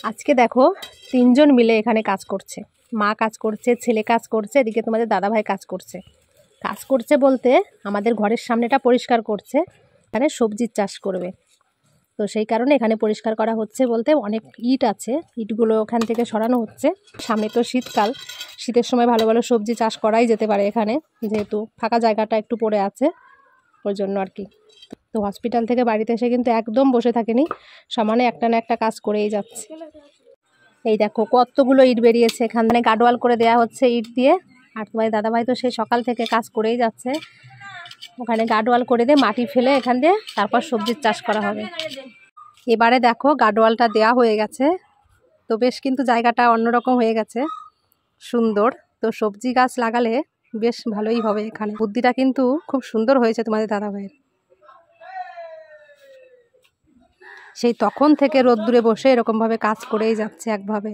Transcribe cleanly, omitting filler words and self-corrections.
আজকে দেখো 3 জন মিলে এখানে কাজ করছে। মা কাজ করছে, ছেলে কাজ করছে, এদিকে তোমাদের দাদাভাই কাজ করছে। কাজ করছে বলতে আমাদের ঘরের সামনেটা পরিষ্কার করছে, এখানে সবজির চাষ করবে। তো সেই কারণে এখানে পরিষ্কার করা হচ্ছে বলতে অনেক ইট আছে, ইটগুলো ওখান থেকে সরানো হচ্ছে। সামনে তো শীতকাল, শীতের সময় ভালো ভালো সবজি চাষ করাই যেতে পারে এখানে, যেহেতু ফাঁকা জায়গাটা একটু পড়ে আছে ওই জন্য আর কি। তো হসপিটাল থেকে বাড়িতে এসে কিন্তু একদম বসে থাকেনি, সমানে একটা না একটা কাজ করেই যাচ্ছে। এই দেখো কতগুলো ইট বেরিয়েছে, এখানে গাডওয়াল করে দেওয়া হচ্ছে ইট দিয়ে। আর তোমার দাদাভাই তো সেই সকাল থেকে কাজ করেই যাচ্ছে, ওখানে গাডওয়াল করে দিয়ে মাটি ফেলে এখান দিয়ে তারপর সবজির চাষ করা হবে। এবারে দেখো গাডওয়ালটা দেয়া হয়ে গেছে, তো বেশ কিন্তু জায়গাটা অন্যরকম হয়ে গেছে, সুন্দর। তো সবজি গাছ লাগালে বেশ ভালোই হবে এখানে। বুদ্ধিটা কিন্তু খুব সুন্দর হয়েছে তোমাদের দাদাভাইয়ের। সেই তখন থেকে রোদ্দুরে বসে এরকমভাবে কাজ করেই যাচ্ছে একভাবে।